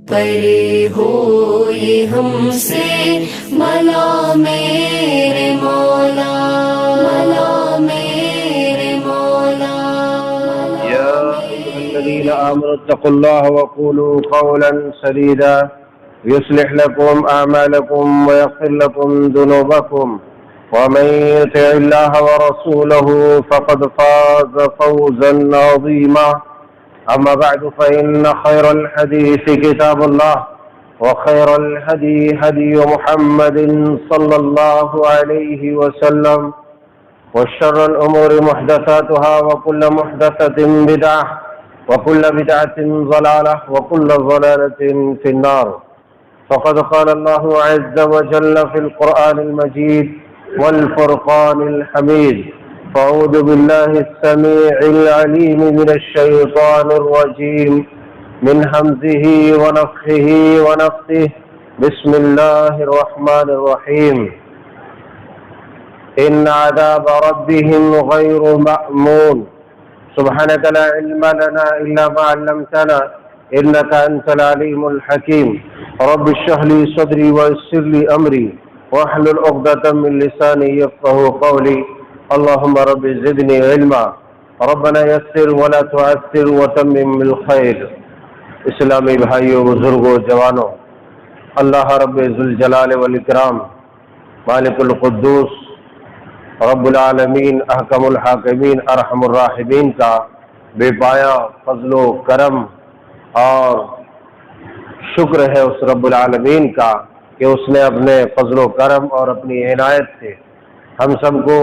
پرے ہوئی ہم سے ملا میرے مولا، ملا میرے مولا۔ يا أيها الذين آمنوا اتقوا الله وقولوا قولا سديدا يصلح لكم أعمالكم ويغفر لكم ذنوبكم ومن يطع الله ورسوله فقد فاز فوزا عظيما. أما بعد فإن خير الحديث كتاب الله وخير الهدي هدي محمد صلى الله عليه وسلم وشر الأمور محدثاتها وكل محدثة بدعة وكل بدعة ضلالة وكل ضلالة في النار. فقد قال الله عز وجل في القرآن المجيد والفرقان الحميد: فأعوذ بالله السميع العليم من الشيطان الرجيم من همزه ونفخه ونفثه. بسم الله الرحمن الرحيم. إن عذاب ربهم غير مأمون. سبحانك لا علم لنا إلا ما علمتنا إنك أنت العليم الحكيم. رب اشرح لي صدري ويسر لي أمري واحلل عقدة من لساني يفقهوا قولي. اللهم رب زدني علما ربنا يسر ولا تعسر وتمم بالخير. اسلامی بھائیوں، بزرگوں، جوانوں، اللہ رب ذوالجلال والاکرام مالک القدوس رب العالمین احکم الحاکمین ارحم الراحمین کا بے پایا فضل و کرم اور شکر ہے اس رب العالمین کا کہ اس نے اپنے فضل و کرم اور اپنی عنایت سے ہم سب کو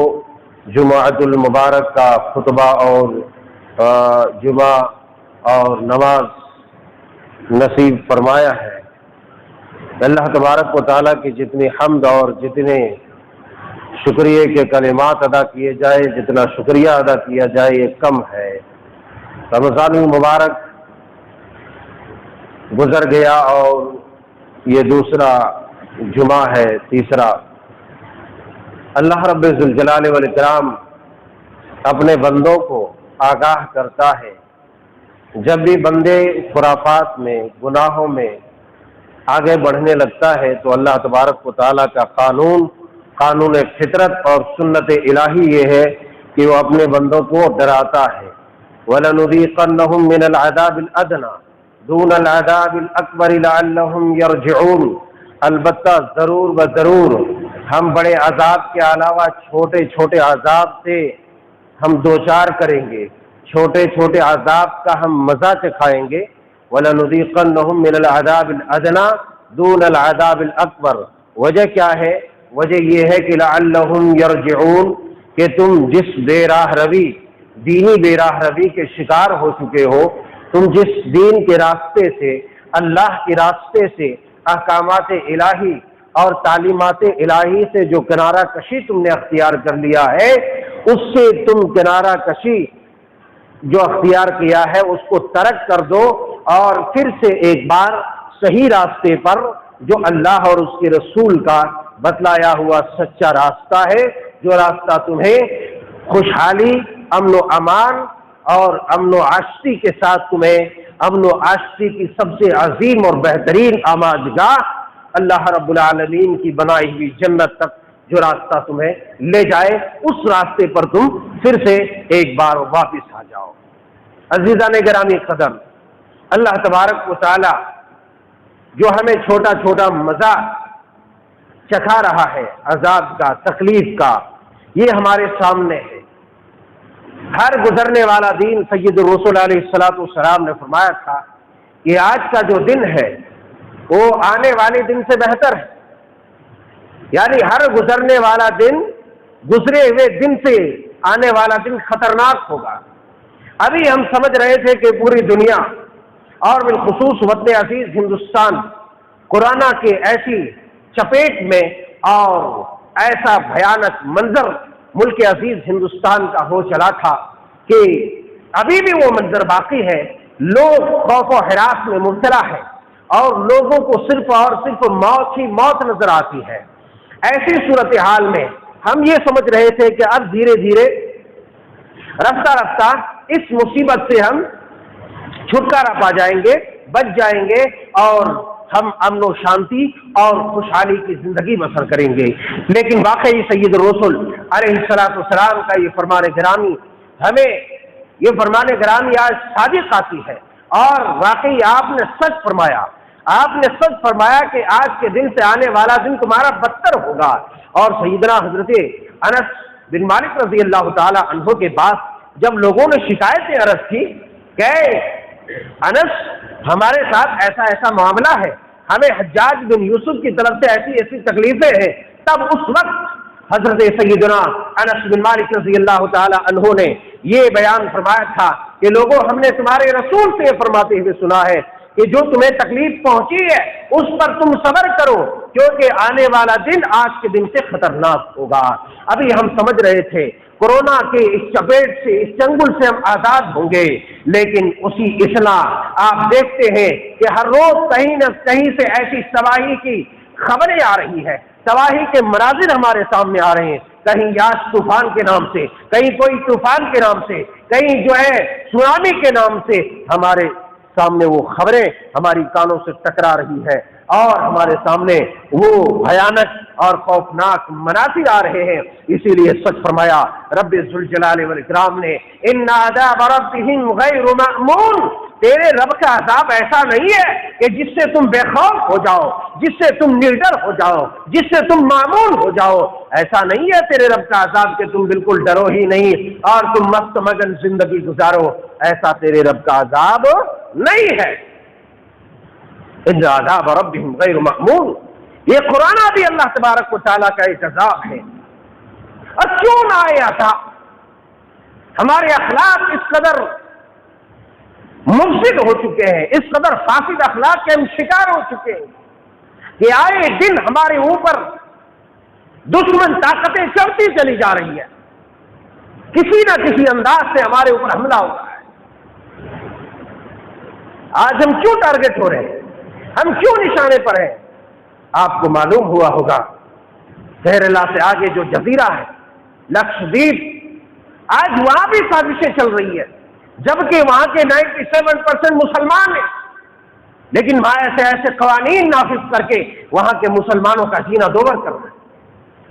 جمعۃ المبارک کا خطبہ اور جمعہ اور نماز نصیب فرمایا ہے۔ اللہ تبارک و تعالیٰ کی جتنی حمد اور جتنے شکریہ کے کلمات ادا کیے جائے، جتنا شکریہ ادا کیا جائے یہ کم ہے۔ رمضان المبارک گزر گیا اور یہ دوسرا جمعہ ہے، تیسرا۔ اللہ رب ذوالجلال والاکرام اپنے بندوں کو آگاہ کرتا ہے جب بھی بندے خرافات میں، گناہوں میں آگے بڑھنے لگتا ہے تو اللہ تبارک و تعالیٰ کا قانون فطرت اور سنت الہی یہ ہے کہ وہ اپنے بندوں کو ڈراتا ہے۔ وَلَنُذِيقَنَّهُم مِّنَ الْعَذَابِ الْأَدْنَىٰ دُونَ الْعَذَابِ الْأَكْبَرِ لَعَلَّهُمْ يَرْجِعُونَ۔ البتہ ضرور بضرور ہم بڑے عذاب کے علاوہ چھوٹے چھوٹے عذاب سے ہم دوچار کریں گے، چھوٹے چھوٹے عذاب کا ہم مزہ چکھائیں گے۔ وَلَنُذِيقَنَّهُم مِّنَ الْعَذَابِ الْأَدْنَىٰ دُونَ الْعَذَابِ الْأَكْبَرِ۔ وجہ کیا ہے؟ وجہ یہ ہے کہ لَعَلَّهُمْ يَرْجِعُونَ کہ تم جس بے راہ روی، دینی بے راہ روی کے شکار ہو چکے ہو، تم جس دین کے راستے سے، اللہ کے راستے سے، احکامات الہی اور تعلیمات الہی سے جو کنارہ کشی تم نے اختیار کر لیا ہے، اس سے تم کنارہ کشی جو اختیار کیا ہے اس کو ترک کر دو اور پھر سے ایک بار صحیح راستے پر جو اللہ اور اس کے رسول کا بتلایا ہوا سچا راستہ ہے، جو راستہ تمہیں خوشحالی، امن و امان اور امن و عاشقی کے ساتھ تمہیں امن و عاشقی کی سب سے عظیم اور بہترین آمادگاہ اللہ رب العالمین کی بنائی ہوئی جنت تک جو راستہ تمہیں لے جائے، اس راستے پر تم پھر سے ایک بار واپس آ جاؤ۔ عزیزان گرامی قدر، اللہ تبارک و تعالی جو ہمیں چھوٹا چھوٹا مزہ چکھا رہا ہے عذاب کا، تکلیف کا، یہ ہمارے سامنے ہے۔ ہر گزرنے والا دن سید الرسول علیہ السلام نے فرمایا تھا کہ آج کا جو دن ہے وہ آنے والے دن سے بہتر ہے، یعنی ہر گزرنے والا دن گزرے ہوئے دن سے آنے والا دن خطرناک ہوگا۔ ابھی ہم سمجھ رہے تھے کہ پوری دنیا اور بالخصوص وطن عزیز ہندوستان کورونا کے ایسی چپیٹ میں اور ایسا بھیانک منظر ملک عزیز ہندوستان کا ہو چلا تھا کہ ابھی بھی وہ منظر باقی ہے۔ لوگ خوف و ہراس میں مبتلا ہے اور لوگوں کو صرف اور صرف موت ہی موت نظر آتی ہے۔ ایسی صورتحال میں ہم یہ سمجھ رہے تھے کہ اب دھیرے دھیرے رفتہ رفتہ اس مصیبت سے ہم چھٹکارا پا جائیں گے، بچ جائیں گے اور ہم امن و شانتی اور خوشحالی کی زندگی بسر کریں گے۔ لیکن واقعی سید الرسل علیہ السلام کا یہ فرمان گرامی ہمیں یہ فرمان گرامی آج صادق آتی ہے، اور واقعی آپ نے سچ فرمایا، آپ نے سچ فرمایا کہ آج کے دن سے آنے والا دن تمہارا بدتر ہوگا۔ اور سیدنا حضرت انس بن مالک رضی اللہ تعالی عنہ کے بعد جب لوگوں نے شکایتیں عرض کی کہ انس ہمارے ساتھ ایسا ایسا معاملہ ہے، ہمیں حجاج بن یوسف کی طرف سے ایسی ایسی تکلیفیں ہیں، تب اس وقت حضرت سیدنا انس بن مالک رضی اللہ تعالی عنہ نے یہ بیان فرمایا تھا کہ لوگوں ہم نے تمہارے رسول سے یہ فرماتے ہوئے سنا ہے کہ جو تمہیں تکلیف پہنچی ہے اس پر تم صبر کرو، کیونکہ آنے والا دن آج کے دن سے خطرناک ہوگا۔ ابھی ہم سمجھ رہے تھے کورونا کے اس چپیٹ سے، اس چنگل سے ہم آزاد ہوں گے، لیکن اسی اصلاح آپ دیکھتے ہیں کہ ہر روز کہیں نہ کہیں سے ایسی تباہی کی خبریں آ رہی ہیں، تباہی کے مناظر ہمارے سامنے آ رہے ہیں، کہیں یاس طوفان کے نام سے، کہیں کوئی طوفان کے نام سے، کہیں جو ہے سونامی کے نام سے ہمارے سامنے وہ خبریں ہماری کانوں سے ٹکرا رہی ہے، اور ہمارے سامنے وہ بھیانک اور خوفناک مناظر آ رہے ہیں۔ اسی لیے سچ فرمایا رب ذوالجلال والاکرام نے ان عذاب ربهم غیر مأمون، تیرے رب کا عذاب ایسا نہیں ہے کہ جس سے تم بے خوف ہو جاؤ، جس سے تم نڈر ہو جاؤ، جس سے تم معمون ہو جاؤ، ایسا نہیں ہے تیرے رب کا عذاب کہ تم بالکل ڈرو ہی نہیں اور تم مست مگن زندگی گزارو، ایسا تیرے رب کا عذاب نہیں ہے۔ ان عذاب ربهم غیر مأمون، یہ قرآن بھی اللہ تبارک و تعالیٰ کا ایک عذاب ہے۔ اور کیوں نہ آیا تھا؟ ہمارے اخلاق اس قدر مفسد ہو چکے ہیں، اس قدر فاسد اخلاق کے ہم شکار ہو چکے ہیں کہ آئے دن ہمارے اوپر دشمن طاقتیں چڑھتی چلی جا رہی ہے، کسی نہ کسی انداز سے ہمارے اوپر حملہ ہو رہا ہے۔ آج ہم کیوں ٹارگٹ ہو رہے ہیں، ہم کیوں نشانے پر ہیں؟ آپ کو معلوم ہوا ہوگا کیرلا سے آگے جو جزیرہ ہے لکشدیپ، آج وہاں بھی سازشیں چل رہی ہے، جبکہ وہاں کے 97% مسلمان ہیں، لیکن وہاں ایسے قوانین نافذ کر کے وہاں کے مسلمانوں کا جینا دوبر کر رہے ہیں،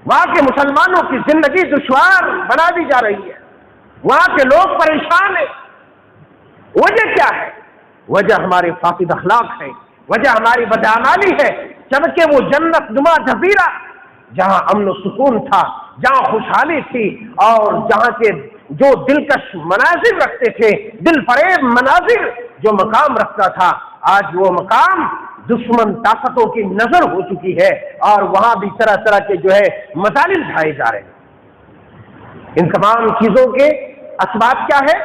وہاں کے مسلمانوں کی زندگی دشوار بنا دی جا رہی ہے، وہاں کے لوگ پریشان ہیں۔ وجہ کیا ہے؟ وجہ ہمارے فاسد اخلاق ہے، وجہ ہماری بدعمالی ہے، جبکہ وہ جنت نما جزیرہ جہاں امن و سکون تھا، جہاں خوشحالی تھی، اور جہاں کے جو دلکش مناظر رکھتے تھے، دل فریب مناظر جو مقام رکھتا تھا، آج وہ مقام دشمن طاقتوں کی نظر ہو چکی ہے، اور وہاں بھی طرح طرح کے جو ہے مظالم ڈھائے جا رہے ہیں۔ ان تمام چیزوں کے اسباب کیا ہے؟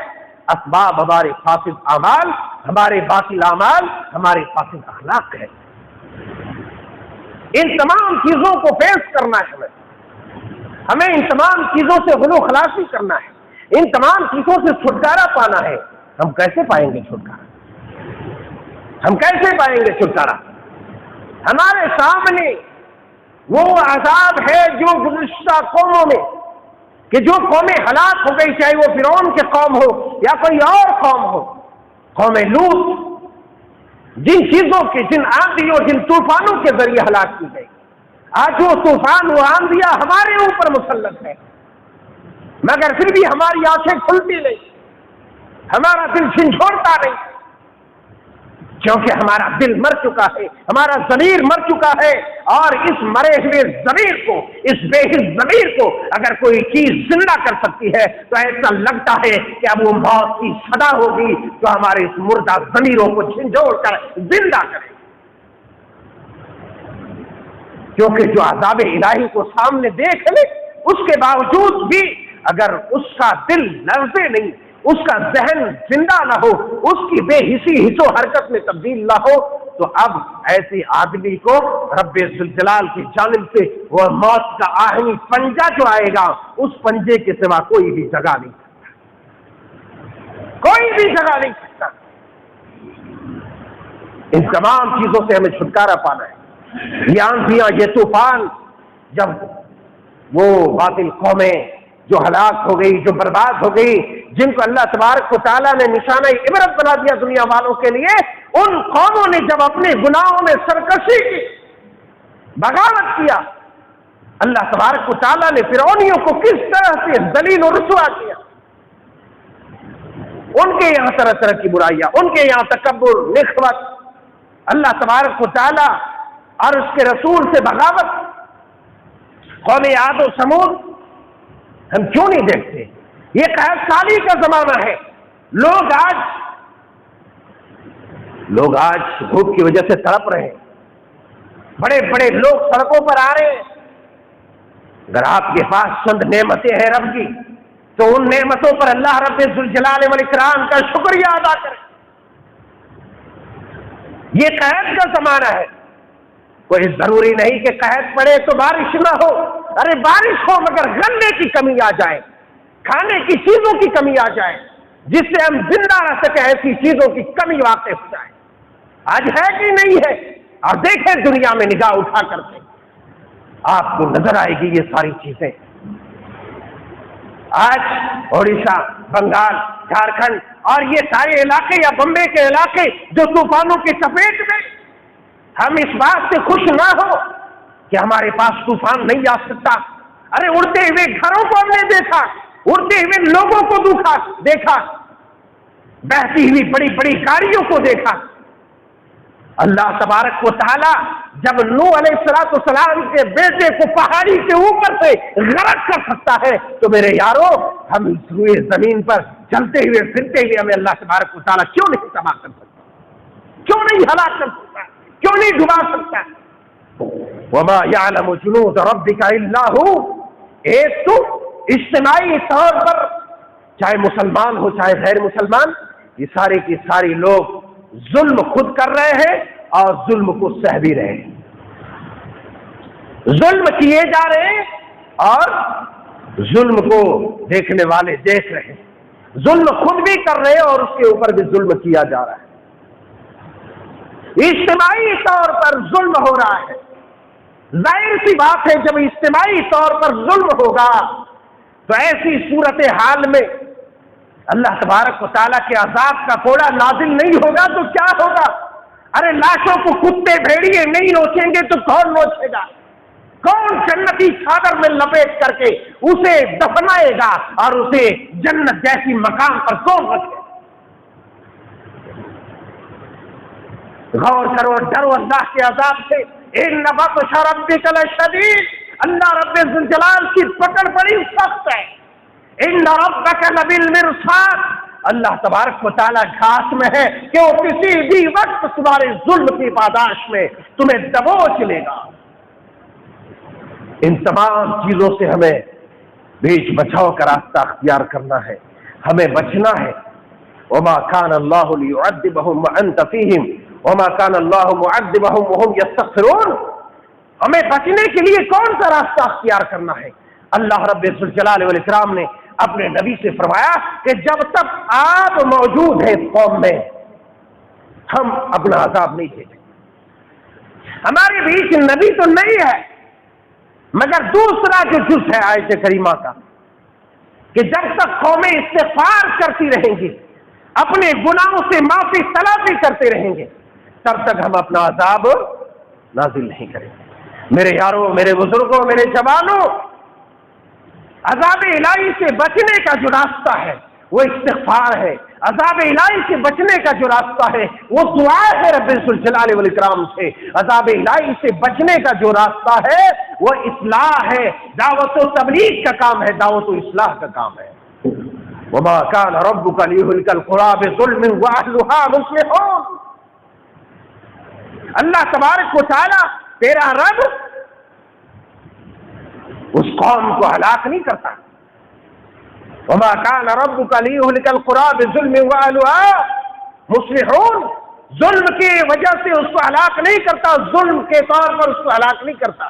اسباب ہمارے فاسد اعمال، ہمارے باطل اعمال، ہمارے فاسد اخلاق ہے۔ ان تمام چیزوں کو فیس کرنا ہے، ہمیں ان تمام چیزوں سے غلو خلاصی کرنا ہے، ان تمام چیزوں سے چھٹکارا پانا ہے۔ ہم کیسے پائیں گے چھٹکارا؟ ہم کیسے پائیں گے چھٹکارا؟ ہمارے سامنے وہ عذاب ہے جو گزشتہ قوموں میں، کہ جو قومیں ہلاک ہو گئی، چاہے وہ فرعون کی قوم ہو یا کوئی اور قوم ہو، قوم لوط، جن چیزوں کے، جن آندھیوں، جن طوفانوں کے ذریعے ہلاک کی گئی، آج وہ طوفان، وہ آندھیاں ہمارے اوپر مسلط ہے، مگر پھر بھی ہماری آنکھیں کھلتی نہیں، ہمارا دل جھنجھوڑتا نہیں، کیونکہ ہمارا دل مر چکا ہے، ہمارا ضمیر مر چکا ہے، اور اس مرے ہوئے ضمیر کو، اس بے حس ضمیر کو اگر کوئی چیز زندہ کر سکتی ہے تو ایسا لگتا ہے کہ اب وہ موت کی صدا ہوگی جو ہمارے اس مردہ ضمیروں کو جھنجھوڑ کر زندہ کرے، کیونکہ جو عذاب الہی کو سامنے دیکھ لے، اس کے باوجود بھی اگر اس کا دل لرزے نہیں، اس کا ذہن زندہ نہ ہو، اس کی بے حسی حس و حرکت میں تبدیل نہ ہو، تو اب ایسے آدمی کو رب ذوالجلال کی جانب سے وہ موت کا آہنی پنجہ جو آئے گا، اس پنجے کے سوا کوئی بھی جگہ نہیں سکتا، کوئی بھی جگہ نہیں سکتا۔ ان تمام چیزوں سے ہمیں چھٹکارا پانا ہے۔ یہ آندھیاں، یہ طوفان، جب وہ باطل قومیں جو ہلاک ہو گئی، جو برباد ہو گئی، جن کو اللہ تبارک و تعالیٰ نے نشانہ عبرت بنا دیا دنیا والوں کے لیے، ان قوموں نے جب اپنے گناہوں میں سرکشی کی، بغاوت کیا، اللہ تبارک و تعالیٰ نے فرعونیوں کو کس طرح سے ذلیل و رسوا کیا۔ ان کے یہاں طرح طرح کی برائیاں، ان کے یہاں تکبر، نخوت، اللہ تبارک و تعالیٰ اور اس کے رسول سے بغاوت، قوم عاد و ثمود، ہم کیوں نہیں دیکھتے؟ یہ قحط سالی کا زمانہ ہے، لوگ آج بھوک کی وجہ سے تڑپ رہے ہیں، بڑے بڑے لوگ سڑکوں پر آ رہے ہیں۔ اگر آپ کے پاس چند نعمتیں ہیں رب کی، تو ان نعمتوں پر اللہ رب ذوالجلال والاکرام کا شکریہ ادا کریں۔ یہ قحط کا زمانہ ہے، کوئی ضروری نہیں کہ قحط پڑے تو بارش نہ ہو، ارے بارش ہو مگر غلے کی کمی آ جائے، کھانے کی چیزوں کی کمی آ جائے، جس سے ہم زندہ رہ سکیں، ایسی چیزوں کی کمی واقع ہو جائے۔ آج ہے کہ نہیں ہے؟ اور دیکھیں دنیا میں نگاہ اٹھا کر کے آپ کو نظر آئے گی یہ ساری چیزیں۔ آج اڑیسہ، بنگال، جھارکھنڈ اور یہ سارے علاقے یا بمبے کے علاقے جو طوفانوں کی چپیٹ میں، ہم اس بات سے خوش نہ ہو کہ ہمارے پاس طوفان نہیں آ سکتا۔ ارے اڑتے ہوئے گھروں کو ہم نے دیکھا، اڑتے ہوئے لوگوں کو دیکھا، بہتی ہوئی بڑی بڑی گاڑیوں کو دیکھا۔ اللہ تبارک و تعالی جب نوح علیہ السلام کے بیٹے کو پہاڑی کے اوپر سے غرق کر سکتا ہے، تو میرے یارو ہم اس روئے زمین پر چلتے ہوئے پھرتے ہوئے ہمیں اللہ تبارک و تعالی کیوں نہیں تباہ کر سکتا؟ کیوں نہیں ہلاک کر سکتا؟ کیوں نہیں ڈبا سکتا؟ وما يعلم جنود ربك الا هو۔ ایک تو اجتماعی طور پر چاہے مسلمان ہو چاہے غیر مسلمان، یہ سارے کی ساری لوگ ظلم خود کر رہے ہیں اور ظلم کو سہ بھی رہے ہیں، ظلم کیے جا رہے ہیں اور ظلم کو دیکھنے والے دیکھ رہے ہیں، ظلم خود بھی کر رہے ہیں اور اس کے اوپر بھی ظلم کیا جا رہا ہے، اجتماعی طور پر ظلم ہو رہا ہے۔ ظاہر سی بات ہے جب اجتماعی طور پر ظلم ہوگا تو ایسی صورتحال میں اللہ تبارک و تعالیٰ کے عذاب کا کوڑا نازل نہیں ہوگا تو کیا ہوگا؟ ارے لاشوں کو کتے بھیڑیے نہیں نوچیں گے تو کون نوچے گا؟ کون جنتی چادر میں لپیٹ کر کے اسے دفنائے گا اور اسے جنت جیسی مقام پر کون رکھے؟ غور کرو، ڈرو اللہ کے عذاب سے۔ ان بطش ربک لشدید، اللہ رب ذوالجلال کی پکڑ بڑی سخت ہے۔ ان ربک لبالمرصاد، اللہ تبارک و تعالیٰ گھاس میں ہے کہ وہ کسی بھی وقت تمہارے ظلم کی پاداش میں تمہیں دبوچ لے گا۔ ان تمام چیزوں سے ہمیں بیچ بچاؤ کا راستہ اختیار کرنا ہے، ہمیں بچنا ہے۔ وما كان الله ليعذبهم وانت فيهم وما كان الله معذبهم وهم يستغفرون۔ ہمیں بچنے کے لیے کون سا راستہ اختیار کرنا ہے؟ اللہ رب ذوالجلال والاکرام نے اپنے نبی سے فرمایا کہ جب تک آپ موجود ہیں اس قوم میں ہم اپنا عذاب نہیں بھیجیں۔ ہمارے بیچ نبی تو نہیں ہے، مگر دوسرا جو جز ہے آیت کریمہ کا کہ جب تک قومیں استغفار کرتی رہیں گی، اپنے گناہوں سے معافی طلبی کرتے رہیں گے، تب تک ہم اپنا عذاب نازل نہیں کریں گے۔ میرے یاروں، میرے بزرگوں، میرے جوانوں، عذاب الہی سے بچنے کا جو راستہ ہے وہ استغفار ہے، عذاب الہی سے بچنے کا جو راستہ ہے وہ دعا ہے رب ذوالجلال والاکرام سے، عذاب الہی سے بچنے کا جو راستہ ہے وہ اصلاح ہے، دعوت و تبلیغ کا کام ہے، دعوت و اصلاح کا کام ہے۔ وما كان ربك ليهلك القرى بظلم واهلها مصلحون۔ اللہ تبارک و تعالی تیرا رب اس قوم کو ہلاک نہیں کرتا۔ وما كان ربك ليهلك القرى بظلم واهلها مصلحون، ظلم کی وجہ سے اس کو ہلاک نہیں کرتا، ظلم کے طور پر اس کو ہلاک نہیں کرتا۔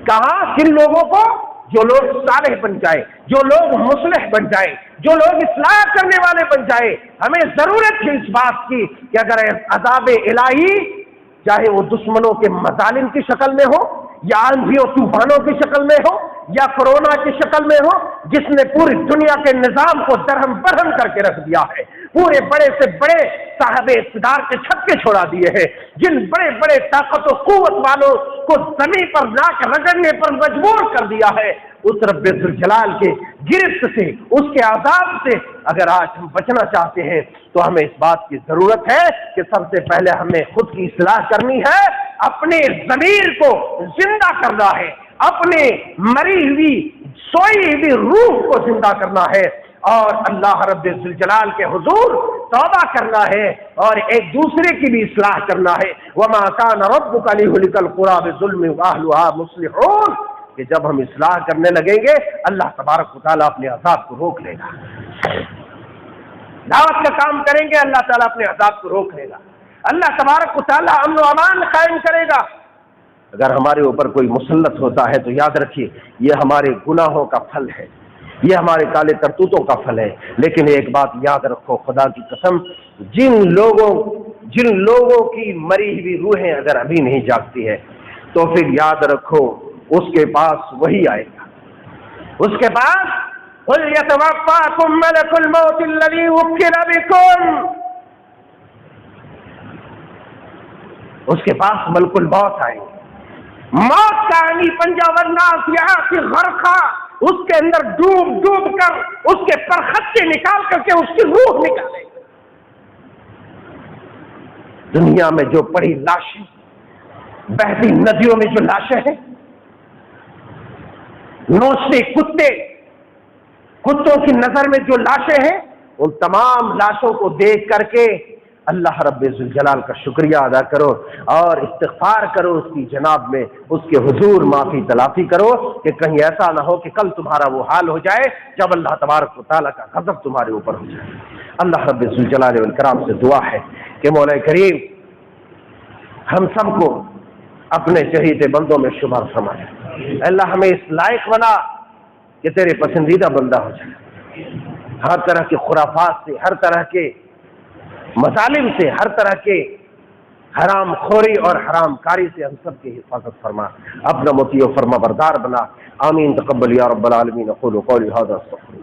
کہاں؟ کن لوگوں کو؟ جو لوگ صالح بن جائے، جو لوگ مصلح بن جائے، جو لوگ اصلاح کرنے والے بن جائے۔ ہمیں ضرورت ہے اس بات کی کہ اگر عذاب الہی چاہے وہ دشمنوں کے مظالم کی شکل میں ہو یا آندھیوں طوفانوں کی شکل میں ہو یا کورونا کی شکل میں ہو، جس نے پوری دنیا کے نظام کو درہم برہم کر کے رکھ دیا ہے، پورے بڑے سے بڑے صاحب اقتدار کے چھکے چھوڑا دیے ہیں، جن بڑے بڑے طاقت و قوت والوں کو زمین پر ناک رگڑنے پر مجبور کر دیا ہے، اس رب ذوالجلال کے گرفت سے، اس کے عذاب سے اگر آج ہم بچنا چاہتے ہیں تو ہمیں اس بات کی ضرورت ہے کہ سب سے پہلے ہمیں خود کی اصلاح کرنی ہے، اپنے ضمیر کو زندہ کرنا ہے، اپنے مری ہوئی سوئی ہوئی روح کو زندہ کرنا ہے، اور اللہ رب ذوالجلال کے حضور توبہ کرنا ہے، اور ایک دوسرے کی بھی اصلاح کرنا ہے۔ وَمَا كَانَ رَبُّكَ لِيُهْلِكَ الْقُرَىٰ بِظُلْمٍ وَأَهْلُهَا مُصْلِحُونَ، کہ جب ہم اصلاح کرنے لگیں گے اللہ تبارک و تعالیٰ اپنے عذاب کو روک لے گا۔ دعوت کا کام کریں گے اللہ تعالیٰ اپنے عذاب کو روک لے گا، اللہ تبارک و تعالیٰ امن و امان قائم کرے گا۔ اگر ہمارے اوپر کوئی مسلط ہوتا ہے تو یاد رکھیے یہ ہمارے گناہوں کا پھل ہے، یہ ہمارے کالے کرتوتوں کا پھل ہے، لیکن ایک بات یاد رکھو، خدا کی قسم، جن لوگوں کی مری ہوئی روحیں اگر ابھی نہیں جاگتی ہے تو پھر یاد رکھو اس کے پاس وہی آئے گا، اس کے پاس قُلْ يَتَوَفَّاكُم مَلَكُ الْمَوْتِ الَّذِي وُكِّلَ بِكُمْ، اس کے پاس ملک الموت آئیں گے، موت کا آنی پنجہ والناس یہاں کی غرقہ، اس کے اندر ڈوب ڈوب کر اس کے پرخچے نکال کر کے اس کی روح نکالے گا۔ دنیا میں جو پڑی لاشیں، بہتی ندیوں میں جو لاشیں ہیں، نوچتے کتوں کی نظر میں جو لاشیں ہیں، ان تمام لاشوں کو دیکھ کر کے اللہ رب ذوالجلال کا شکریہ ادا کرو اور استغفار کرو اس کی جناب میں، اس کے حضور معافی تلافی کرو کہ کہیں ایسا نہ ہو کہ کل تمہارا وہ حال ہو جائے جب اللہ تبارک و تعالیٰ کا غضب تمہارے اوپر ہو جائے۔ اللہ رب ذوالجلال والکرام سے دعا ہے کہ مولا کریم ہم سب کو اپنے چہیتے بندوں میں شمار فرمائے۔ اللہ ہمیں اس لائق بنا کہ تیرے پسندیدہ بندہ ہو جائے، ہر طرح کے خرافات سے، ہر طرح کے مظالم سے، ہر طرح کے حرام خوری اور حرام کاری سے ہم سب کی حفاظت فرما، اپنا مطیع و فرما بردار بنا۔ آمین۔ تقبل یا رب العالمین۔ اقول قولی ھذا استغفر